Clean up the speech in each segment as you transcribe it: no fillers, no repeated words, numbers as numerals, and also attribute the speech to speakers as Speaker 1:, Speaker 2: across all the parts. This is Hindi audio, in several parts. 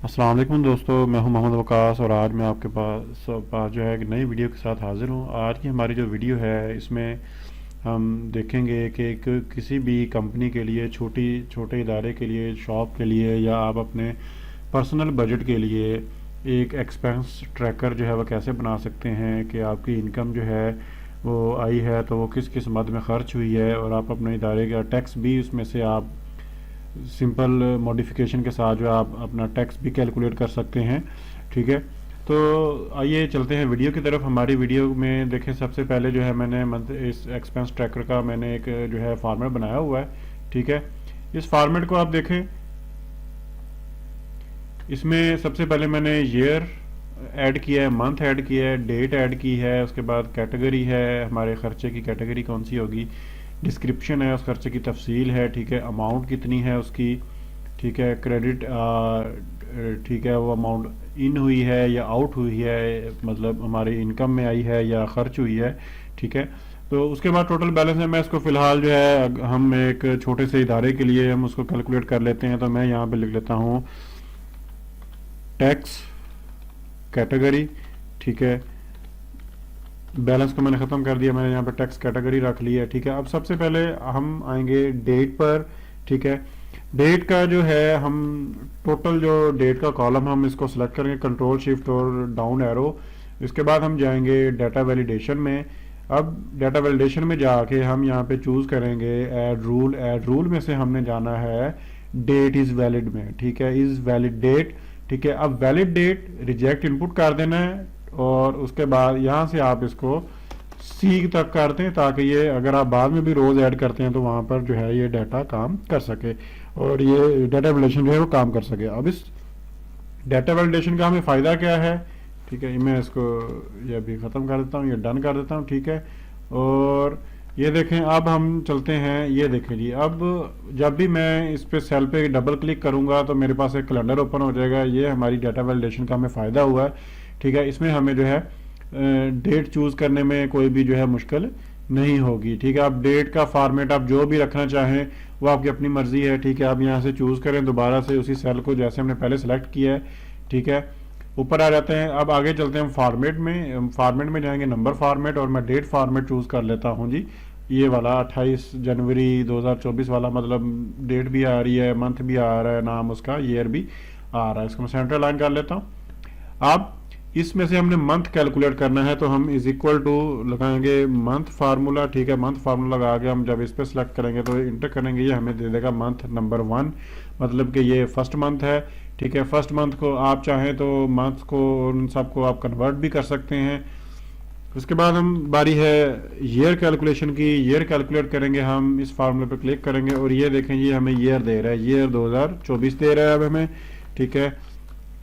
Speaker 1: अस्सलाम वालेकुम दोस्तों, मैं हूं मोहम्मद वकास और आज मैं आपके पास जो है एक नई वीडियो के साथ हाज़िर हूं। आज की हमारी जो वीडियो है इसमें हम देखेंगे कि किसी भी कंपनी के लिए, छोटे इदारे के लिए, शॉप के लिए या आप अपने पर्सनल बजट के लिए एक एक्सपेंस ट्रैकर जो है वो कैसे बना सकते हैं कि आपकी इनकम जो है वो आई है तो वो किस किस मद में ख़र्च हुई है, और आप अपने इदारे का टैक्स भी उसमें से आप सिंपल मॉडिफिकेशन के साथ जो आप अपना टैक्स भी कैलकुलेट कर सकते हैं। ठीक है, तो आइए चलते हैं वीडियो की तरफ। हमारी वीडियो में देखें, सबसे पहले जो है मैंने इस एक्सपेंस ट्रैकर का मैंने एक जो है फॉर्मेट बनाया हुआ है। ठीक है, इस फॉर्मेट को आप देखें, इसमें सबसे पहले मैंने ईयर ऐड किया है, मंथ ऐड किया है, डेट ऐड की है, उसके बाद कैटेगरी है, हमारे खर्चे की कैटेगरी कौन सी होगी, डिस्क्रिप्शन है, उस खर्चे की तफसील है। ठीक है, अमाउंट कितनी है उसकी। ठीक है, क्रेडिट, ठीक है, वो अमाउंट इन हुई है या आउट हुई है, मतलब हमारी इनकम में आई है या खर्च हुई है। ठीक है, तो उसके बाद टोटल बैलेंस है। मैं इसको फ़िलहाल जो है हम एक छोटे से इदारे के लिए हम उसको कैलकुलेट कर लेते हैं, तो मैं यहाँ पे लिख लेता हूँ टैक्स कैटेगरी। ठीक है, बैलेंस को मैंने ख़त्म कर दिया, मैंने यहाँ पे टैक्स कैटेगरी रख ली है। ठीक है, अब सबसे पहले हम आएंगे डेट पर। ठीक है, डेट का जो है हम टोटल जो डेट का कॉलम हम इसको सेलेक्ट करेंगे, कंट्रोल शिफ्ट और डाउन एरो। इसके बाद हम जाएंगे डाटा वैलिडेशन में। अब डाटा वैलिडेशन में जाके हम यहाँ पे चूज़ करेंगे ऐड रूल। ऐड रूल में से हमने जाना है डेट इज़ वैलिड में। ठीक है, इज़ वैलिड डेट। ठीक है, अब वैलिड डेट रिजेक्ट इनपुट कर देना है और उसके बाद यहाँ से आप इसको सी तक करते हैं ताकि ये अगर आप बाद में भी रोज़ ऐड करते हैं तो वहाँ पर जो है ये डाटा काम कर सके और ये डाटा वैलिडेशन जो है वो काम कर सके। अब इस डाटा वैलिडेशन का हमें फ़ायदा क्या है। ठीक है, मैं इसको ये अभी ख़त्म कर देता हूँ, ये डन कर देता हूँ। ठीक है, और ये देखें, अब हम चलते हैं, ये देखें जी, अब जब भी मैं इस पे सेल पे डबल क्लिक करूँगा तो मेरे पास एक कैलेंडर ओपन हो जाएगा। ये हमारी डाटा वैलिडेशन का हमें फ़ायदा हुआ है। ठीक है, इसमें हमें जो है डेट चूज़ करने में कोई भी जो है मुश्किल नहीं होगी। ठीक है, आप डेट का फॉर्मेट आप जो भी रखना चाहें वो आपकी अपनी मर्ज़ी है। ठीक है, आप यहाँ से चूज़ करें दोबारा से उसी सेल को जैसे हमने पहले सेलेक्ट किया है। ठीक है, ऊपर आ जाते हैं। अब आगे चलते हैं फॉर्मेट में। फॉर्मेट में जाएंगे नंबर फॉर्मेट और मैं डेट फॉर्मेट चूज़ कर लेता हूँ जी, ये वाला 28 जनवरी 2024 वाला, मतलब डेट भी आ रही है, मंथ भी आ रहा है, नाम उसका ईयर भी आ रहा है। इसको मैं सेंटर लाइन कर लेता हूँ। अब इसमें से हमने मंथ कैलकुलेट करना है तो हम इज इक्वल टू लगाएंगे मंथ फार्मूला। ठीक है, मंथ फार्मूला लगा के हम जब इस पर सेलेक्ट करेंगे तो इंटर करेंगे, ये हमें दे देगा मंथ नंबर 1, मतलब कि ये फर्स्ट मंथ है। ठीक है, फर्स्ट मंथ को आप चाहें तो मंथ को उन सबको आप कन्वर्ट भी कर सकते हैं। उसके बाद हम बारी है ईयर कैलकुलेशन की। ईयर कैलकुलेट करेंगे, हम इस फार्मूले पर क्लिक करेंगे और ये देखें ये हमें ईयर दे रहा है, ईयर 2024 दे रहा है अब हमें। ठीक है,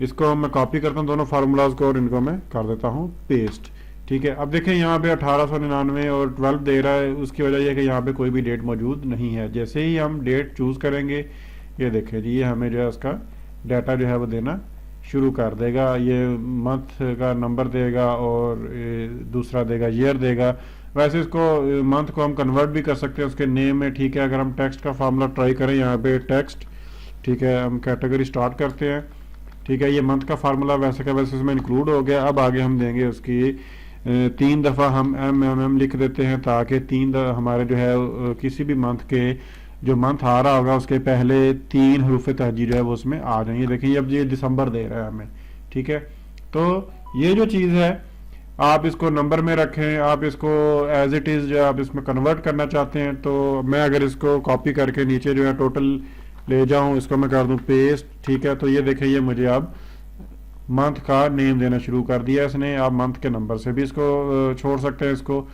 Speaker 1: इसको मैं कॉपी करता हूँ दोनों फार्मूलाज को और इनको मैं कर देता हूँ पेस्ट। ठीक है, अब देखें यहाँ पे 1899 और 12 दे रहा है, उसकी वजह यह है कि यहाँ पे कोई भी डेट मौजूद नहीं है। जैसे ही हम डेट चूज़ करेंगे, ये देखें जी, ये हमें जो है उसका डाटा जो है वो देना शुरू कर देगा। ये मंथ का नंबर देगा और दूसरा देगा ईयर देगा। वैसे इसको मंथ को हम कन्वर्ट भी कर सकते हैं उसके नेम में। ठीक है, अगर हम टेक्स्ट का फार्मूला ट्राई करें यहाँ पे टेक्स्ट। ठीक है, हम कैटेगरी स्टार्ट करते हैं। ठीक है, ये मंथ का फार्मूला वैसे का वैसे इसमें इंक्लूड हो गया। अब आगे हम देंगे उसकी 3 दफ़ा हम एम लिख देते हैं ताकि हमारे जो है किसी भी मंथ के जो मंथ आ रहा होगा उसके पहले 3 हरूफ तहजी जो है वो उसमें आ जाएंगे। देखिए अब ये दिसंबर दे रहा है हमें। ठीक है, तो ये जो चीज़ है आप इसको नंबर में रखें, आप इसको एज इट इज़ जो आप इसमें कन्वर्ट करना चाहते हैं तो मैं अगर इसको कॉपी करके नीचे जो है टोटल ले जाऊं, इसको मैं कर दूं पेस्ट। ठीक है, तो ये देखें ये मुझे अब मंथ का नेम देना शुरू कर दिया इसने। आप मंथ के नंबर से भी इसको छोड़ सकते हैं इसको।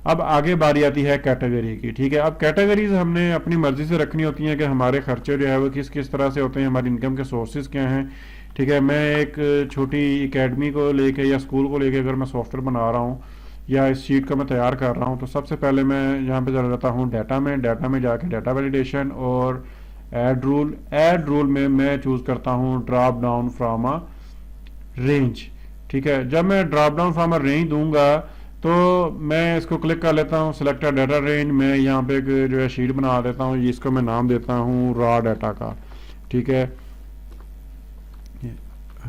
Speaker 1: अब आगे बारी आती है कैटेगरी की। ठीक है, अब कैटेगरीज हमने अपनी मर्जी से रखनी होती हैं कि हमारे खर्चे जो है वो किस किस तरह से होते हैं, हमारी इनकम के सोर्सेज क्या हैं। ठीक है, मैं एक छोटी एकेडमी को लेके या स्कूल को लेके अगर मैं सॉफ्टवेयर बना रहा हूँ या इस शीट को मैं तैयार कर रहा हूँ तो सबसे पहले मैं यहाँ पे चला जाता हूँ डाटा में जाके डाटा वैलिडेशन और ऐड रूल। ऐड रूल में मैं चूज़ करता हूँ drop down from a range. ठीक है, जब मैं drop down from a range दूंगा तो मैं इसको क्लिक कर लेता हूँ सिलेक्ट डाटा रेंज। मैं यहाँ पे एक जो है शीट बना देता हूँ, इसको मैं नाम देता हूँ रॉ डाटा का। ठीक है,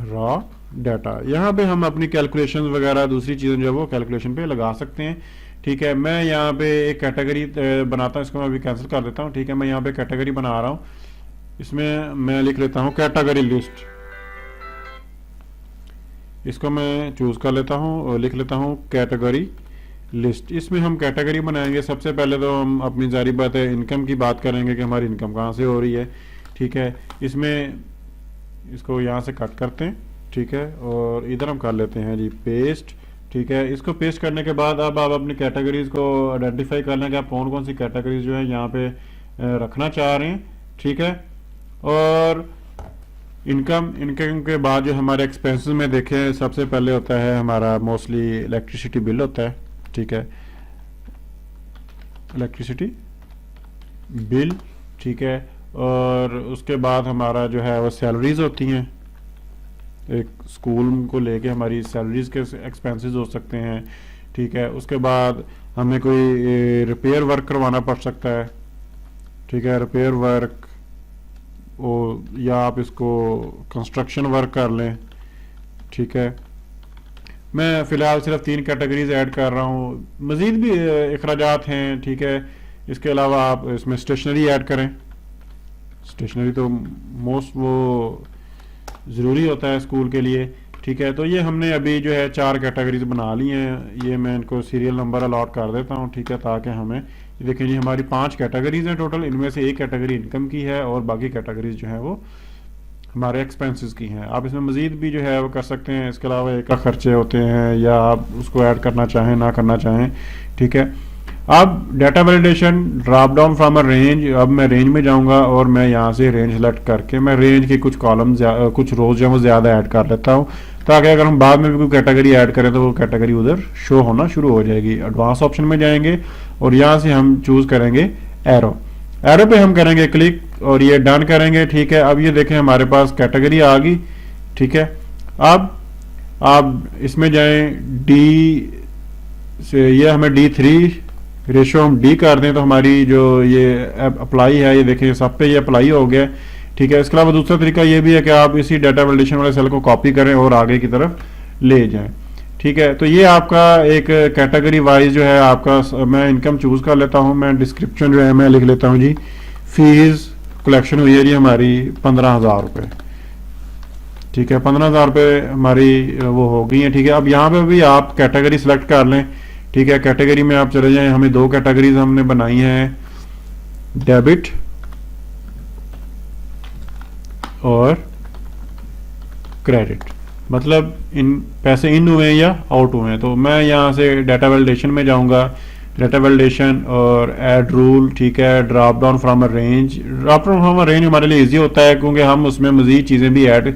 Speaker 1: रॉ डाटा। यहाँ पे हम अपनी कैलकुलेशन वगैरह दूसरी चीज़ें जो है वो कैलकुलेशन पे लगा सकते हैं। ठीक है, मैं यहाँ पे एक कैटेगरी बनाता हूँ, इसको मैं अभी कैंसिल कर देता हूँ। ठीक है, मैं यहाँ पे कैटेगरी बना रहा हूँ, इसमें मैं लिख लेता हूँ कैटेगरी लिस्ट। इसको मैं चूज कर लेता हूँ और लिख लेता हूँ कैटेगरी लिस्ट। इसमें हम कैटेगरी बनाएंगे। सबसे पहले तो हम अपनी जारी बात है इनकम की बात करेंगे कि हमारी इनकम कहाँ से हो रही है। ठीक है, इसमें इसको यहाँ से कट करते हैं। ठीक है, और इधर हम कर लेते हैं जी पेस्ट। ठीक है, इसको पेस्ट करने के बाद अब आप अपनी कैटेगरीज को आइडेंटिफाई कर लें कि आप कौन कौन सी कैटेगरीज जो है यहाँ पे रखना चाह रहे हैं। ठीक है, और इनकम इनकम के बाद जो हमारे एक्सपेंसेस में देखें, सबसे पहले होता है हमारा मोस्टली इलेक्ट्रिसिटी बिल होता है। ठीक है, इलेक्ट्रिसिटी बिल। ठीक है, और उसके बाद हमारा जो है वो सैलरीज होती हैं। एक स्कूल को लेके हमारी सैलरीज के एक्सपेंसेस हो सकते हैं। ठीक है, उसके बाद हमें कोई रिपेयर वर्क करवाना पड़ सकता है। ठीक है, रिपेयर वर्क या आप इसको कंस्ट्रक्शन वर्क कर लें। ठीक है, मैं फ़िलहाल सिर्फ 3 कैटेगरीज ऐड कर रहा हूँ, मज़ीद भी अखराजात हैं। ठीक है, इसके अलावा आप इसमें स्टेशनरी ऐड करें। स्टेशनरी तो मोस्ट वो ज़रूरी होता है स्कूल के लिए। ठीक है, तो ये हमने अभी जो है 4 कैटेगरीज बना ली हैं। ये मैं इनको सीरियल नंबर अलॉट कर देता हूँ। ठीक है, ताकि हमें देखिए जी हमारी 5 कैटेगरीज हैं टोटल, इनमें से एक कैटेगरी इनकम की है और बाकी कैटेगरीज जो है वो हमारे एक्सपेंसेस की हैं। आप इसमें मज़ीद भी जो है वो कर सकते हैं। इसके अलावा एक का खर्चे होते हैं, या आप उसको ऐड करना चाहें ना करना चाहें। ठीक है, अब data validation drop down from a range. अब मैं रेंज में जाऊंगा और मैं यहाँ से रेंज सेलेक्ट करके मैं रेंज के कुछ कॉलम कुछ रोज जो है वो ज़्यादा ऐड कर लेता हूँ, ताकि अगर हम बाद में भी कोई कैटेगरी ऐड करें तो वो कैटेगरी उधर शो होना शुरू हो जाएगी। एडवांस ऑप्शन में जाएंगे और यहाँ से हम चूज़ करेंगे एरो। एरो पे हम करेंगे क्लिक और ये डन करेंगे। ठीक है, अब ये देखें हमारे पास कैटेगरी आ गई। ठीक है, अब आप इसमें जाएं डी से, ये हमें D3 रेशो हम डी कर दें तो हमारी जो ये अप्लाई है, ये देखें सब पे ये अप्लाई हो गया। ठीक है, इसके अलावा दूसरा तरीका ये भी है कि आप इसी डाटा वैलिडेशन वाले सेल को कॉपी करें और आगे की तरफ ले जाएं। ठीक है, तो ये आपका एक कैटेगरी वाइज जो है आपका, मैं इनकम चूज कर लेता हूँ। मैं डिस्क्रिप्शन जो है मैं लिख लेता हूँ जी फीस कलेक्शन हुई है जी हमारी 15,000 रुपये। ठीक है, 15,000 रुपये हमारी वो हो गई है। ठीक है, अब यहाँ पे भी आप कैटेगरी सिलेक्ट कर लें। ठीक है, कैटेगरी में आप चले जाएं। हमें 2 कैटेगरीज हमने बनाई हैं, डेबिट और क्रेडिट, मतलब इन पैसे इन हुए हैं या आउट हुए हैं। तो मैं यहाँ से डाटा वैलिडेशन में जाऊँगा, डाटा वैलिडेशन और ऐड रूल। ठीक है, drop down from a range. Drop down from a range हमारे लिए इजी होता है क्योंकि हम उसमें मज़ीद चीज़ें भी ऐड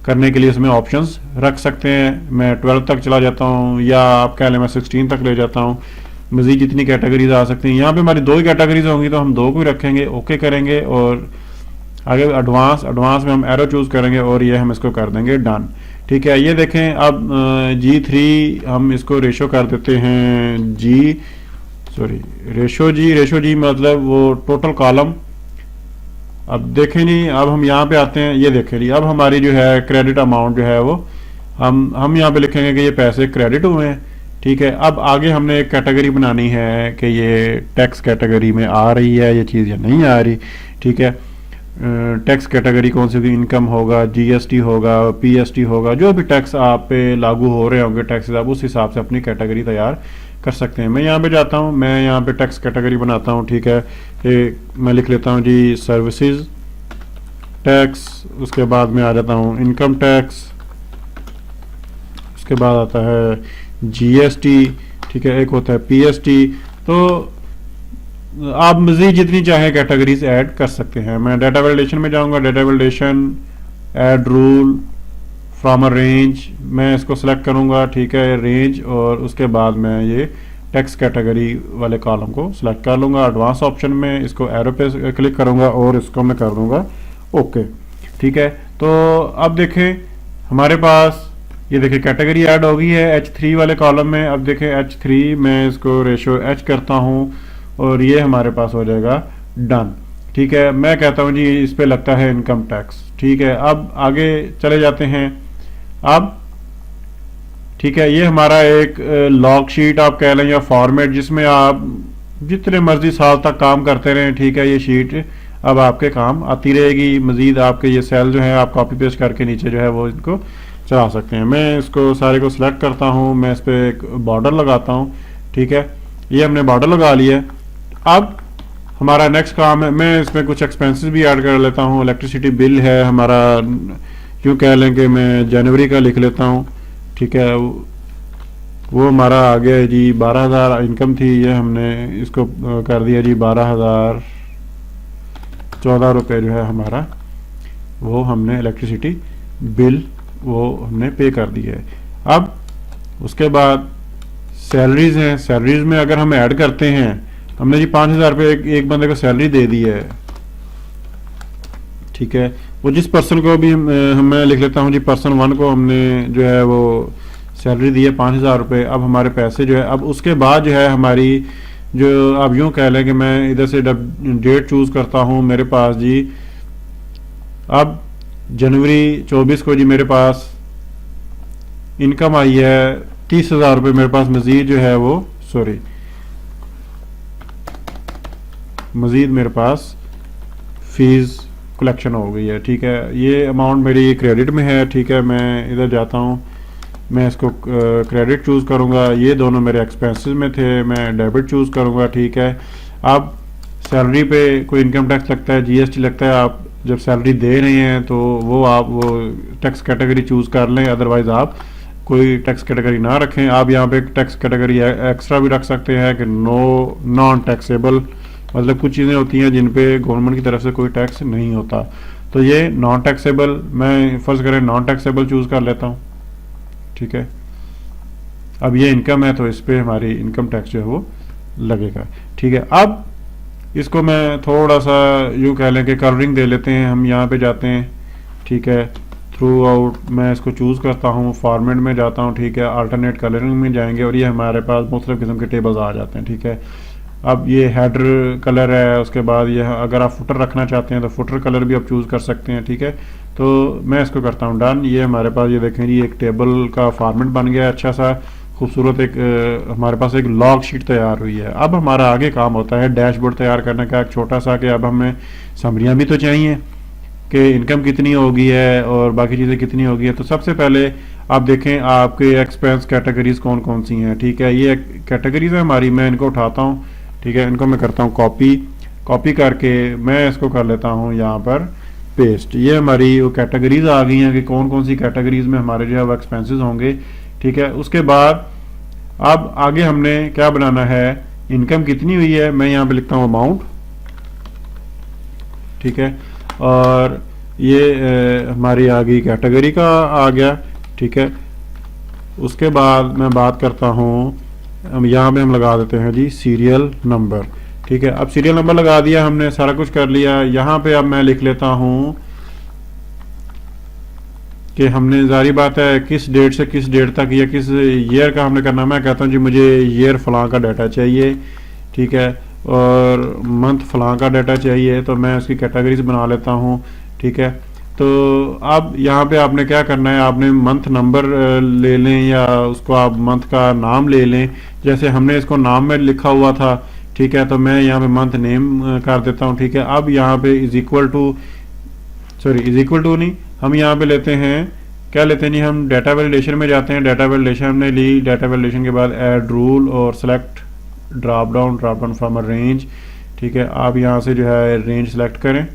Speaker 1: करने के लिए उसमें ऑप्शंस रख सकते हैं। मैं 12 तक चला जाता हूँ, या आप कह लें मैं 16 तक ले जाता हूँ। मज़ीद जितनी कैटेगरीज आ सकती हैं। यहाँ पे हमारी 2 ही कैटेगरीज होंगी तो हम 2 को ही रखेंगे, ओके करेंगे और आगे एडवांस में हम एरो चूज़ करेंगे और ये हम इसको कर देंगे डन। ठीक है, ये देखें अब G3 हम इसको रेशो कर देते हैं रेशो जी मतलब वो टोटल कॉलम। अब देखें जी, अब हम यहाँ पे आते हैं, ये देखें जी अब हमारी जो है क्रेडिट अमाउंट जो है वो हम यहाँ पे लिखेंगे कि ये पैसे क्रेडिट हुए हैं। ठीक है, अब आगे हमने एक कैटेगरी बनानी है कि ये टैक्स कैटेगरी में आ रही है ये चीज़ या नहीं आ रही। ठीक है, टैक्स कैटेगरी कौन सी होगी, इनकम होगा, GST होगा, PST होगा, जो भी टैक्स आप पे लागू हो रहे होंगे टैक्सेस, आप उस हिसाब से अपनी कैटेगरी तैयार कर सकते हैं। मैं यहाँ पे जाता हूँ, मैं यहाँ पे टैक्स कैटेगरी बनाता हूँ। ठीक है, मैं लिख लेता हूँ जी सर्विसेज टैक्स। उसके बाद में आ जाता हूँ इनकम टैक्स। उसके बाद आता है GST। ठीक है, एक होता है PST। तो आप मज़ीद जितनी चाहे कैटेगरीज ऐड कर सकते हैं। मैं डाटा वैलिडेशन में जाऊँगा, data validation add rule from a range, मैं इसको सेलेक्ट करूँगा। ठीक है, रेंज, और उसके बाद मैं ये टैक्स कैटेगरी वाले कॉलम को सिलेक्ट कर लूँगा। एडवांस ऑप्शन में इसको एरो पे क्लिक करूँगा और इसको मैं कर दूँगा ओके। ठीक है, तो अब देखें हमारे पास ये देखिए कैटेगरी ऐड हो गई है H3 वाले कॉलम में। अब देखें H3 मैं इसको रेशो H करता हूँ और ये हमारे पास हो जाएगा डन। ठीक है, मैं कहता हूँ जी इस पे लगता है इनकम टैक्स। ठीक है, अब आगे चले जाते हैं। अब ठीक है, ये हमारा एक लॉग शीट आप कह लें या फॉर्मेट, जिसमें आप जितने मर्जी साल तक काम करते रहें, ठीक है। ये शीट अब आपके काम आती रहेगी। मजीद आपके ये सेल जो है आप कॉपी पेस्ट करके नीचे जो है वो इनको चला सकते हैं। मैं इसको सारे को सिलेक्ट करता हूँ, मैं इस पर एक बॉर्डर लगाता हूँ, ठीक है। ये हमने बॉर्डर लगा लिया है। अब हमारा नेक्स्ट काम है, मैं इसमें कुछ एक्सपेंसेस भी ऐड कर लेता हूँ। इलेक्ट्रिसिटी बिल है हमारा, यूँ कह लें कि मैं जनवरी का लिख लेता हूँ, ठीक है। वो हमारा आ गया जी 12,000 इनकम थी, ये हमने इसको कर दिया जी 12,014 रुपये जो है हमारा, वो हमने इलेक्ट्रिसिटी बिल वो हमने पे कर दिया है। अब उसके बाद सैलरीज हैं, सैलरीज में अगर हम ऐड करते हैं, हमने जी 5,000 रुपये एक बंदे को सैलरी दे दी है, ठीक है। वो जिस पर्सन को भी मैं लिख लेता हूँ जी, पर्सन 1 को हमने जो है वो सैलरी दी है 5,000 रुपये। अब हमारे पैसे जो है, अब उसके बाद जो है हमारी जो, अब यूँ कह लें कि मैं इधर से डेट चूज़ करता हूँ, मेरे पास जी अब जनवरी 24 को जी मेरे पास इनकम आई है 30,000 रुपये। मेरे पास मज़ीद जो है वो मज़ीद मेरे पास फीस कलेक्शन हो गई है, ठीक है। ये अमाउंट मेरी क्रेडिट में है, ठीक है। मैं इधर जाता हूँ, मैं इसको क्रेडिट चूज़ करूँगा। ये दोनों मेरे एक्सपेंसेस में थे, मैं डेबिट चूज़ करूँगा, ठीक है। अब सैलरी पे कोई इनकम टैक्स लगता है, जीएसटी लगता है। आप जब सैलरी दे रहे हैं तो वो आप वो टैक्स कैटेगरी चूज़ कर लें, अदरवाइज़ आप कोई टैक्स कैटेगरी ना रखें। आप यहाँ पे एक टैक्स कैटेगरी एक्स्ट्रा भी रख सकते हैं कि नॉन टैक्सेबल, मतलब कुछ चीज़ें होती हैं जिन पे गवर्नमेंट की तरफ से कोई टैक्स नहीं होता, तो ये नॉन टैक्सेबल, मैं फ़र्ज़ करें नॉन टैक्सेबल चूज़ कर लेता हूँ, ठीक है। अब ये इनकम है तो इस पर हमारी इनकम टैक्स जो है वो लगेगा, ठीक है। अब इसको मैं थोड़ा सा यूँ कह लें कि कलरिंग दे लेते हैं। हम यहाँ पे जाते हैं, ठीक है, थ्रू आउट मैं इसको चूज़ करता हूँ, फॉर्मेट में जाता हूँ, ठीक है, अल्टरनेट कलरिंग में जाएंगे और ये हमारे पास मुख्तलिफ़ किस्म के टेबल्स आ जाते हैं, ठीक है। अब ये हेडर कलर है, उसके बाद ये अगर आप फुटर रखना चाहते हैं तो फुटर कलर भी आप चूज़ कर सकते हैं, ठीक है। तो मैं इसको करता हूँ डन। ये हमारे पास ये देखें जी एक टेबल का फॉर्मेट बन गया है, अच्छा सा खूबसूरत, एक हमारे पास एक लॉग शीट तैयार हुई है। अब हमारा आगे काम होता है डैशबोर्ड तैयार करने का, एक छोटा सा, कि अब हमें समरियाँ भी तो चाहिए कि इनकम कितनी होगी है और बाकी चीज़ें कितनी होगी है। तो सबसे पहले आप देखें आपके एक्सपेंस कैटेगरीज कौन कौन सी हैं, ठीक है। ये कैटेगरीज है हमारी, मैं इनको उठाता हूँ, ठीक है। इनको मैं करता हूँ कॉपी करके मैं इसको कर लेता हूँ यहाँ पर पेस्ट। ये हमारी वो कैटेगरीज आ गई हैं कि कौन कौन सी कैटेगरीज में हमारे जो है वो एक्सपेंसेस होंगे, ठीक है। उसके बाद अब आगे हमने क्या बनाना है, इनकम कितनी हुई है, मैं यहाँ पे लिखता हूँ अमाउंट, ठीक है। और ये हमारी आ गई कैटेगरी का आ गया, ठीक है। उसके बाद मैं बात करता हूँ, यहाँ पे हम लगा देते हैं जी सीरियल नंबर, ठीक है। अब सीरियल नंबर लगा दिया हमने, सारा कुछ कर लिया। यहाँ पे अब मैं लिख लेता हूँ कि हमने, जारी बात है, किस डेट से किस डेट तक या किस ईयर का हमने करना। मैं कहता हूँ जी मुझे ईयर फलां का डाटा चाहिए, ठीक है, और मंथ फलां का डाटा चाहिए, तो मैं उसकी कैटेगरीज बना लेता हूँ, ठीक है। तो अब यहाँ पे आपने क्या करना है, आपने मंथ नंबर ले लें या उसको आप मंथ का नाम ले लें, जैसे हमने इसको नाम में लिखा हुआ था, ठीक है। तो मैं यहाँ पे मंथ नेम कर देता हूँ, ठीक है। अब यहाँ पे इज इक्वल टू नहीं, हम यहाँ पे लेते हैं, क्या लेते हैं जी, हम डाटा वैलिडेशन में जाते हैं। डाटा वैलिडेशन हमने ली, डाटा वैलिडेशन के बाद ऐड रूल और select drop down from a range, ठीक है। आप यहाँ से जो है रेंज सेलेक्ट करें,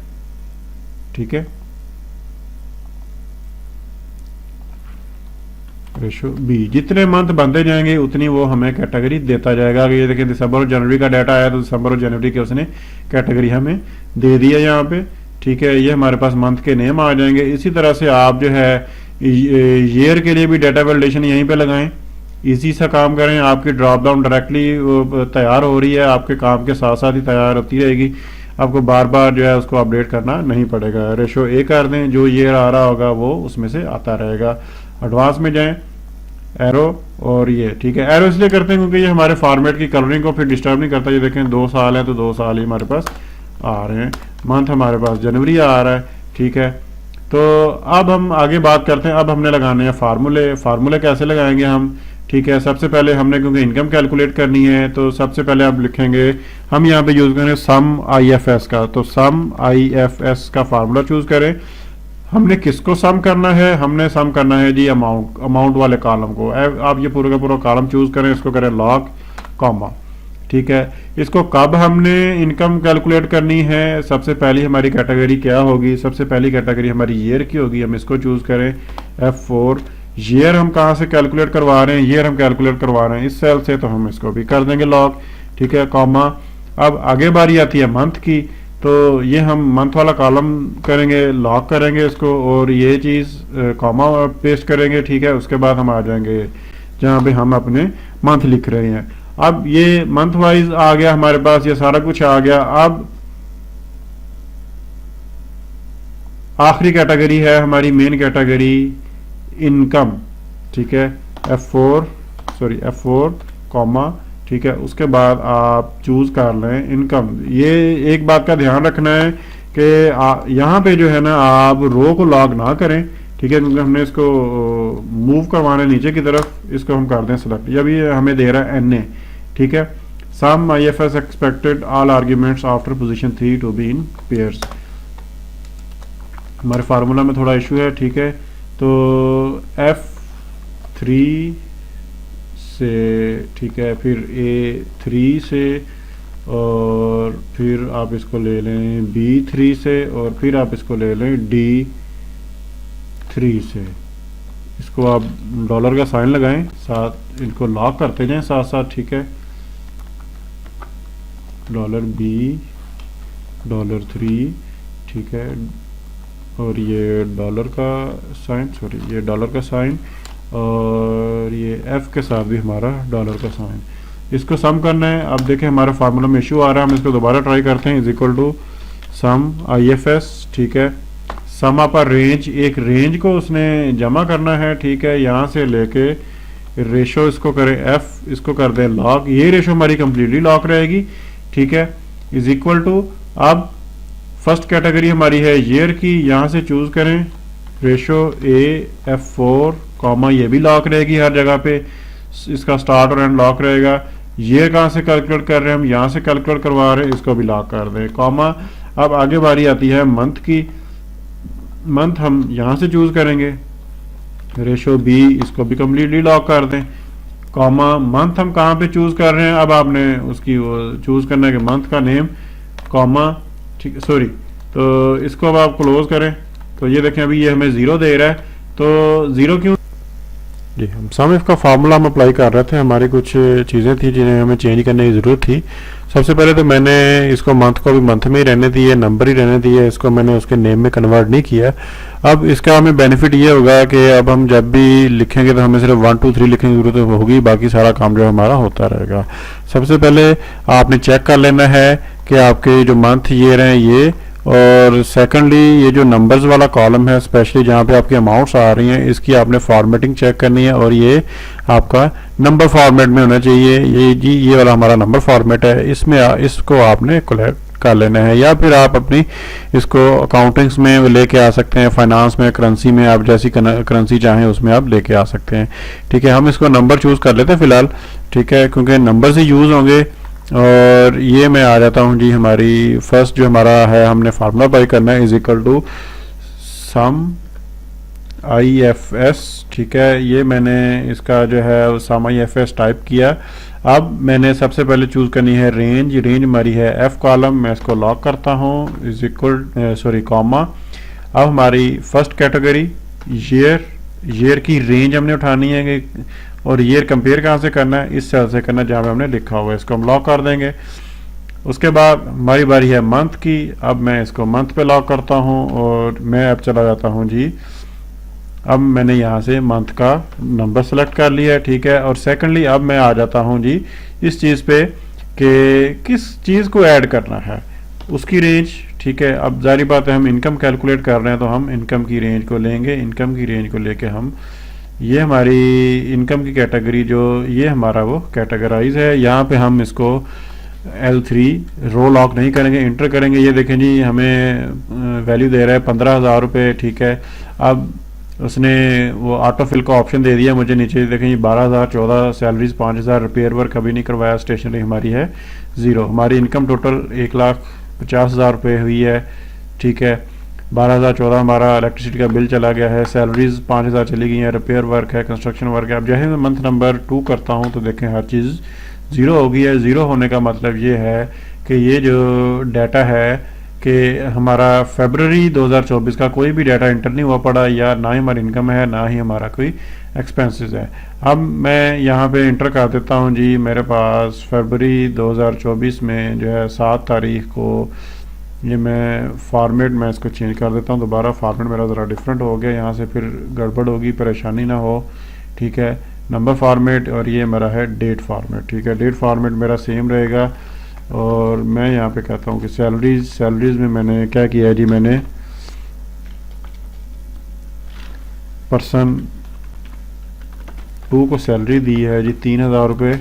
Speaker 1: ठीक है, रेशो बी। जितने मंथ बनते जाएंगे उतनी वो हमें कैटेगरी देता जाएगा। ये देखिए दिसंबर और जनवरी का डाटा आया तो दिसंबर और जनवरी के उसने कैटेगरी हमें दे दी है यहाँ पे, ठीक है। ये हमारे पास मंथ के नेम आ जाएंगे। इसी तरह से आप जो है ईयर के लिए भी डाटा वैलिडेशन यहीं पे लगाएं, इसी सा काम करें, आपकी ड्रॉप डाउन डायरेक्टली तैयार हो रही है, आपके काम के साथ साथ ही तैयार होती रहेगी, आपको बार बार जो है उसको अपडेट करना नहीं पड़ेगा। रेशो ए कर दें, जो ईयर आ रहा होगा वो उसमें से आता रहेगा। एडवांस में जाएं, एरो और ये, ठीक है। एरो इसलिए करते हैं क्योंकि ये हमारे फॉर्मेट की कलरिंग को फिर डिस्टर्ब नहीं करता। ये देखें 2 साल है तो 2 साल ही हमारे पास आ रहे हैं। मंथ हमारे पास जनवरी आ रहा है, ठीक है। तो अब हम आगे बात करते हैं। अब हमने लगाने हैं फार्मूले। फार्मूले कैसे लगाएंगे हम, ठीक है। सबसे पहले हमने क्योंकि इनकम कैलकुलेट करनी है तो सबसे पहले आप लिखेंगे, हम यहाँ पे यूज करेंगे सम IFS का। तो सम IFS का फार्मूला चूज करें। हमने किसको सम करना है, हमने सम करना है जी अमाउंट वाले कॉलम को। आप ये पूरा का पूरा कॉलम चूज करें, इसको करें लॉक कॉमा, ठीक है। इसको कब हमने इनकम कैलकुलेट करनी है, सबसे पहली हमारी कैटेगरी क्या होगी, सबसे पहली कैटेगरी हमारी ईयर की होगी। हम इसको चूज करें F4। ईयर हम कहाँ से कैलकुलेट करवा रहे हैं, ईयर हम कैलकुलेट करवा रहे हैं इस सेल से, तो हम इसको भी कर देंगे लॉक, ठीक है, कॉमा। अब आगे बारी आती है मंथ की, तो ये हम मंथ वाला कॉलम करेंगे, लॉक करेंगे इसको, और ये चीज़ कॉमा पेस्ट करेंगे, ठीक है। उसके बाद हम आ जाएंगे जहाँ पे हम अपने मंथ लिख रहे हैं। अब ये मंथ वाइज आ गया हमारे पास, ये सारा कुछ आ गया। अब आखिरी कैटेगरी है हमारी मेन कैटेगरी इनकम, ठीक है। F4 कॉमा, ठीक है। उसके बाद आप चूज कर लें इनकम। ये एक बात का ध्यान रखना है कि यहाँ पे जो है ना आप रो को लॉग ना करें, ठीक है, क्योंकि हमने इसको मूव करवाना है नीचे की तरफ। इसको हम कर दें सेलेक्ट। जब ये हमें दे रहा है NA, ठीक है। Sum IFS expected all arguments after position 3 to be in pairs. हमारे फार्मूला में थोड़ा इशू है, ठीक है। तो F3 से, ठीक है, फिर A3 से, और फिर आप इसको ले लें B3 से, और फिर आप इसको ले लें D3 से। इसको आप डॉलर का साइन लगाएं, साथ इनको लॉक करते जाएं साथ साथ, ठीक है। $B, $3, ठीक है, और ये डॉलर का साइन, सॉरी ये डॉलर का साइन, और ये F के साथ भी हमारा डॉलर का साइन। इसको सम करना है। अब देखें हमारा फार्मूला में इशू आ रहा है, हम इसको दोबारा ट्राई करते हैं। Is equal to sum IFS, ठीक है, सम अप रेंज, एक रेंज को उसने जमा करना है, ठीक है। यहाँ से लेके रेशो इसको करें F, इसको कर दें लॉक। ये रेशो हमारी कंप्लीटली लॉक रहेगी, ठीक है। इज इक्वल टू, अब फर्स्ट कैटेगरी हमारी है ईयर की, यहाँ से चूज करें रेशो F4 कॉमा, ये भी लॉक रहेगी हर जगह पे, इसका स्टार्ट और एंड लॉक रहेगा। ये कहाँ से कैलकुलेट कर रहे हैं हम, यहाँ से कैलकुलेट करवा रहे हैं, इसको भी लॉक कर दें, कॉमा। अब आगे बारी आती है मंथ की। मंथ हम यहाँ से चूज करेंगे रेशो B, इसको भी कम्प्लीटली लॉक कर दें, कॉमा। मंथ हम कहाँ पे चूज कर रहे हैं, अब आपने उसकी वो चूज करना है कि मंथ का नेम, कॉमा, ठीक है, सॉरी। तो इसको अब आप क्लोज करें। तो ये देखें अभी ये हमें 0 दे रहा है, तो 0 क्यों जी, हम सम इफ का फार्मूला हम अप्लाई कर रहे थे। हमारी कुछ चीज़ें थी जिन्हें हमें चेंज करने की ज़रूरत थी। सबसे पहले तो मैंने इसको मंथ को भी मंथ में ही रहने दिए, नंबर ही रहने दिए, इसको मैंने उसके नेम में कन्वर्ट नहीं किया। अब इसका हमें बेनिफिट ये होगा कि अब हम जब भी लिखेंगे तो हमें सिर्फ 1 2 3 लिखने की ज़रूरत होगी, बाकी सारा काम जो हमारा होता रहेगा। सबसे पहले आपने चेक कर लेना है कि आपके जो मंथ ईयर हैं ये, और सेकंडली ये जो नंबर्स वाला कॉलम है, स्पेशली जहाँ पे आपकी अमाउंट्स आ रही हैं, इसकी आपने फॉर्मेटिंग चेक करनी है, और ये आपका नंबर फॉर्मेट में होना चाहिए। ये जी ये वाला हमारा नंबर फॉर्मेट है, इसमें इसको आपने कलेक्ट कर लेना है, या फिर आप अपनी इसको अकाउंटिंग्स में लेके आ सकते हैं, फाइनेंस में, करेंसी में, आप जैसी करेंसी चाहें उसमें आप लेके आ सकते हैं, ठीक है। हम इसको नंबर चूज कर लेते हैं फिलहाल, ठीक है, क्योंकि नंबर से यूज होंगे। और ये मैं आ जाता हूँ जी, हमारी फर्स्ट जो हमारा है, हमने फार्मूला अप्लाई करना है, is equal to sum IFS, ठीक है। ये मैंने इसका जो है सम IFS टाइप किया। अब मैंने सबसे पहले चूज करनी है रेंज। रेंज हमारी है F कॉलम, मैं इसको लॉक करता हूँ, इज इक्वल सॉरी कॉमा। अब हमारी फर्स्ट कैटेगरी ईयर, ईयर की रेंज हमने उठानी है कि, और ईयर कंपेयर कहाँ से करना है, इस सेल से करना है जहाँ पे हमने लिखा हुआ है, इसको हम लॉक कर देंगे। उसके बाद हमारी बारी है मंथ की। अब मैं इसको मंथ पे लॉक करता हूँ, और मैं अब चला जाता हूँ जी, अब मैंने यहाँ से मंथ का नंबर सेलेक्ट कर लिया है, ठीक है। और सेकंडली अब मैं आ जाता हूँ जी इस चीज़ पे कि किस चीज़ को ऐड करना है, उसकी रेंज, ठीक है। अब जारी बात है हम इनकम कैलकुलेट कर रहे हैं, तो हम इनकम की रेंज को लेंगे। इनकम की रेंज को लेके हम, ये हमारी इनकम की कैटेगरी जो ये हमारा वो कैटेगराइज है, यहाँ पे हम इसको L3 रो लॉक नहीं करेंगे, इंटर करेंगे। ये देखें जी हमें वैल्यू दे रहा है 15,000 रुपये, ठीक है। अब उसने वो ऑटो फिल का ऑप्शन दे दिया मुझे, नीचे देखें ये 12,000, 14 सैलरीज 5,000, रिपेयर वर्क कभी नहीं करवाया, स्टेशनरी हमारी है 0। हमारी इनकम टोटल 1,50,000 रुपये हुई है, ठीक है। 12,000, 14 हमारा इलेक्ट्रिसिटी का बिल चला गया है, सैलरीज 5,000 चली गई हैं, रिपेयर वर्क है, कंस्ट्रक्शन वर्क है। अब जैसे मैं मंथ नंबर 2 करता हूँ तो देखें हर चीज़ 0 हो गई है। 0 होने का मतलब ये है कि ये जो डाटा है कि हमारा फरवरी 2024 का कोई भी डाटा इंटर नहीं हुआ पड़ा, या ना ही हमारी इनकम है ना ही हमारा कोई एक्सपेंसेस है। अब मैं यहाँ पे इंटर कर देता हूँ जी, मेरे पास फरवरी 2024 में जो है 7 तारीख को, ये मैं फॉर्मेट मैं इसको चेंज कर देता हूँ दोबारा, फॉर्मेट मेरा ज़रा डिफरेंट हो गया, यहाँ से फिर गड़बड़ होगी, परेशानी ना हो, ठीक है। नंबर फॉर्मेट और ये मेरा है डेट फॉर्मेट, ठीक है। डेट फॉर्मेट मेरा सेम रहेगा। और मैं यहाँ पे कहता हूँ कि सैलरीज में मैंने क्या किया है जी, मैंने पर्सन 2 को सैलरी दी है जी 3,000 रुपये,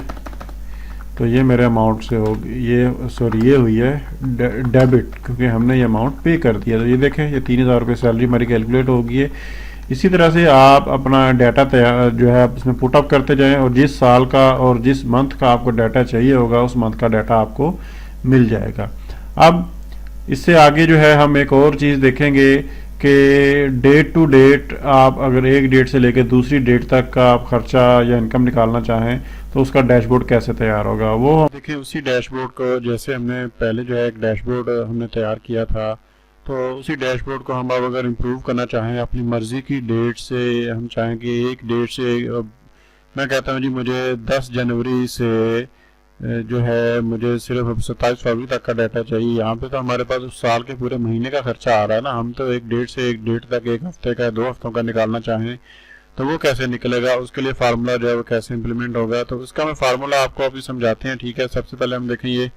Speaker 1: तो ये मेरे अमाउंट से होगी, ये सॉरी ये हुई है डेबिट, क्योंकि हमने ये अमाउंट पे कर दिया। तो ये देखें ये 3,000 रुपये सैलरी हमारी कैलकुलेट हो गई है। इसी तरह से आप अपना डाटा तैयार जो है आप इसमें पुटअप करते जाएं, और जिस साल का और जिस मंथ का आपको डाटा चाहिए होगा उस मंथ का डाटा आपको मिल जाएगा। अब इससे आगे जो है हम एक और चीज़ देखेंगे कि डेट टू डेट आप अगर एक डेट से लेकर दूसरी डेट तक का आप खर्चा या इनकम निकालना चाहें तो उसका डैशबोर्ड कैसे तैयार होगा। वो हम देखिए उसी डैशबोर्ड को, जैसे हमने पहले जो है एक डैशबोर्ड हमने तैयार किया था, तो उसी डैशबोर्ड को हम अब अगर इम्प्रूव करना चाहें अपनी मर्ज़ी की डेट से, हम चाहें कि एक डेट से, मैं कहता हूँ जी मुझे 10 जनवरी से जो है मुझे सिर्फ 27 फरवरी तक का डाटा चाहिए। यहाँ पे तो हमारे पास उस साल के पूरे महीने का खर्चा आ रहा है ना, हम तो एक डेट से एक डेट तक, एक हफ्ते का 2 हफ्तों का निकालना चाहें तो वो कैसे निकलेगा, उसके लिए फार्मूला जो है वो कैसे इंप्लीमेंट होगा, तो उसका मैं फार्मूला आपको अभी समझाते हैं, ठीक है। सबसे पहले हम देखें ये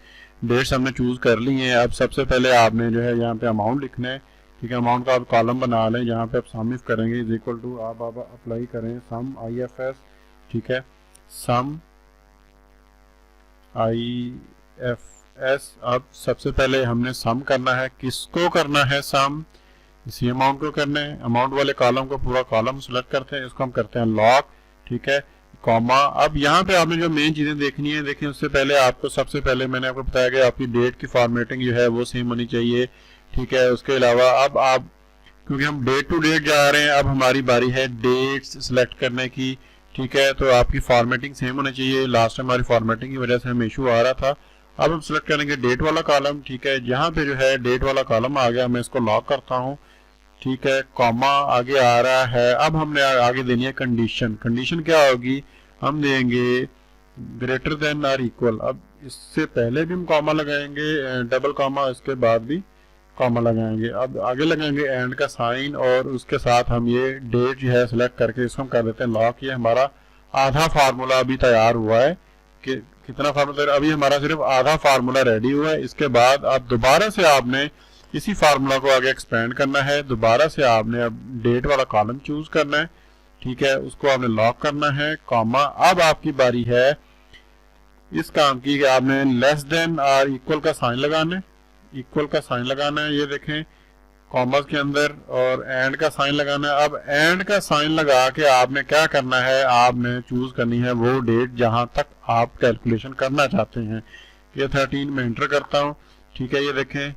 Speaker 1: डेट्स हमने चूज़ कर ली हैं। अब सबसे पहले आपने जो है यहाँ पे अमाउंट लिखना है, ठीक है। अमाउंट का आप कॉलम बना लें, जहाँ पे आप सम इफ करेंगे इज इक्वल टू आप अप्लाई करें सम IFS, ठीक है, सम IFS। अब सबसे पहले हमने सम करना है, किसको करना है सम, इसी अमाउंट को करना है। अमाउंट वाले कॉलम को पूरा कॉलम सेलेक्ट करते हैं, इसको हम करते हैं लॉक, ठीक है, कॉमा। अब यहाँ पे आपने जो मेन चीजें देखनी है, देखें उससे पहले आपको सबसे पहले मैंने आपको बताया कि आपकी डेट की फॉर्मेटिंग जो है वो सेम होनी चाहिए, ठीक है। उसके अलावा अब आप, क्योंकि हम डेट टू डेट जा रहे हैं, अब हमारी बारी है डेट्स सिलेक्ट करने की, ठीक है। तो आपकी फॉर्मेटिंग सेम होनी चाहिए, लास्ट टाइम हमारी फॉर्मेटिंग की वजह से हमें इशू आ रहा था। अब हम सिलेक्ट करेंगे डेट वाला कॉलम, ठीक है। जहाँ पे जो है डेट वाला कॉलम आ गया, मैं इसको लॉक करता हूँ, ठीक है, कॉमा आगे आ रहा है। अब हमने आगे देनी है कंडीशन। कंडीशन क्या होगी, हम देंगे ग्रेटर देन और इक्वल। अब इससे पहले भी हम कॉमा लगाएंगे, डबल कॉमा, इसके बाद भी कॉमा लगाएंगे। अब आगे लगाएंगे एंड का साइन, और उसके साथ हम ये डेट जो है सिलेक्ट करके इसको हम कर देते हैं लॉक। ये हमारा आधा फार्मूला अभी तैयार हुआ है। कि कितना फार्मूला, अभी हमारा सिर्फ आधा फार्मूला रेडी हुआ है। इसके बाद अब दोबारा से आपने इसी फार्मूला को आगे एक्सपेंड करना है, दोबारा से आपने अब डेट वाला कॉलम चूज करना है, ठीक है, उसको आपने लॉक करना है, कॉमा। अब आपकी बारी है इस काम की कि आपने लेस देन और इक्वल का साइन लगाना है, इक्वल का साइन लगाना है, ये देखें कॉमर्स के अंदर, और एंड का साइन लगाना है। अब एंड का साइन लगा के आपने क्या करना है, आपने चूज करनी है वो डेट जहां तक आप कैलकुलेशन करना चाहते हैं। ये 13 में एंटर करता हूं, ठीक है। ये देखें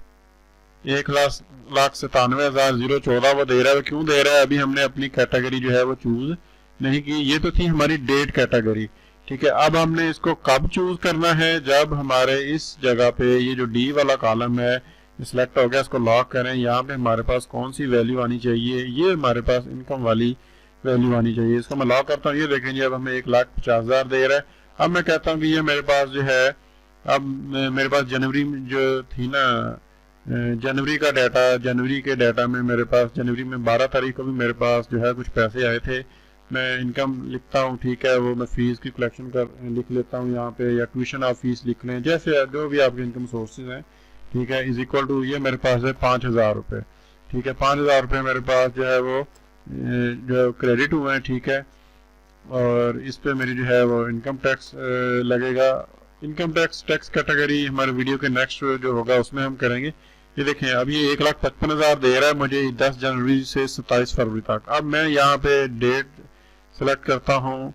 Speaker 1: 1,97,014 वो दे रहा है। क्यों दे रहा है, अभी हमने अपनी कैटेगरी जो है वो चूज नहीं की। ये तो थी हमारी डेट कैटेगरी, ठीक है। अब हमने इसको कब चूज करना है, जब हमारे इस जगह पे ये जो डी वाला कॉलम है सिलेक्ट हो गया, इसको लॉक करें। यहाँ पे हमारे पास कौन सी वैल्यू आनी चाहिए, ये हमारे पास इनकम वाली वैल्यू आनी चाहिए। इसको मैं लॉक करता हूँ, ये देखें जी अब हमें 1,50,000 दे रहा है। अब मैं कहता हूँ कि ये मेरे पास जो है, अब मेरे पास जनवरी जो थी ना, जनवरी का डाटा, जनवरी के डाटा में मेरे पास जनवरी में 12 तारीख को भी मेरे पास जो है कुछ पैसे आए थे। मैं इनकम लिखता हूँ, ठीक है, वो मैं फीस की कलेक्शन कर लिख लेता हूँ यहाँ पे, या ट्यूशन आप फीस लिख लें, जैसे जो भी आपके इनकम सोर्सेज हैं, ठीक है। इज इक्वल टू ये मेरे पास है 5,000 रुपये, ठीक है। 5,000 रुपये मेरे पास जो है वो जो क्रेडिट हुए हैं, ठीक है। और इस पे मेरी जो है वो इनकम टैक्स लगेगा, इनकम टैक्स टैक्स कैटेगरी हमारे वीडियो के नेक्स्ट जो होगा उसमें हम करेंगे। ये देखें अब ये 1,55,000 दे रहा है मुझे 10 जनवरी से 27 फरवरी तक। अब मैं यहाँ पे डेट सेलेक्ट करता हूँ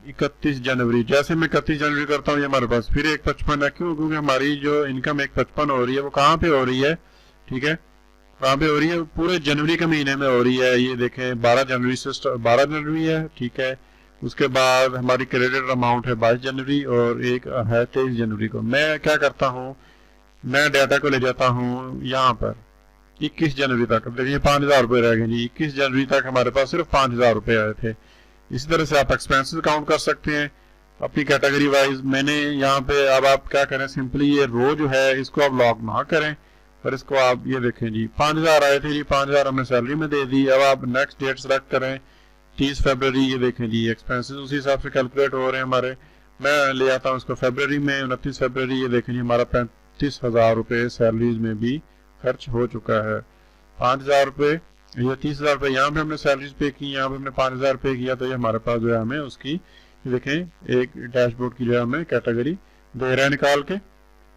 Speaker 1: 31 जनवरी। जैसे मैं 31 जनवरी करता हूँ ये हमारे पास फिर 1,55 है। क्यों? क्योंकि हमारी जो इनकम 1,55 हो रही है वो कहाँ पे हो रही है, ठीक है, कहाँ पे हो रही है, पूरे जनवरी के महीने में हो रही है। ये देखें 12 जनवरी से 12 जनवरी है, ठीक है। उसके बाद हमारी क्रेडिट अमाउंट है 22 जनवरी और एक है 23 जनवरी को। मैं क्या करता हूँ, मैं डाटा को ले जाता हूँ यहाँ पर 21 जनवरी तक। अब देखिए 5,000 रुपये रह गए जी। 21 जनवरी तक हमारे पास सिर्फ 5,000 रुपये आए थे। इसी तरह से आप एक्सपेंसेस काउंट कर सकते हैं अपनी कैटेगरी वाइज। मैंने यहाँ पे अब आप क्या करें, सिंपली ये रो जो है इसको आप लॉक ना करें और इसको आप ये देखें जी 5,000 आए थे जी, 5,000 हमने सैलरी में दे दी। अब आप नेक्स्ट डेट सेलेक्ट करें 30 फरवरी। ये देखें जी एक्सपेंसेस उसी हिसाब से कैलकुलेट हो रहे हैं हमारे। मैं ले आता हूँ उसको फरवरी में 29 फरवरी। ये देखें जी हमारा 35,000 रुपये सैलरीज में भी खर्च हो चुका है। 5,000 रुपये, ये 30,000 रुपये यहाँ पे हमने सैलरीज पे की, यहाँ पे हमने 5,000 पे किया। तो ये हमारे पास जो है हमें उसकी देखें एक डैशबोर्ड की जो है हमें कैटेगरी दे रहा है निकाल के,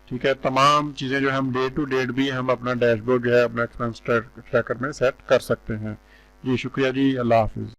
Speaker 1: ठीक है। तमाम चीजें जो है हम डे टू डेट भी हम अपना डैशबोर्ड जो है अपना एक्सपेंस ट्रैकर में सेट कर सकते हैं। जी शुक्रिया जी, अल्लाह हाफिज।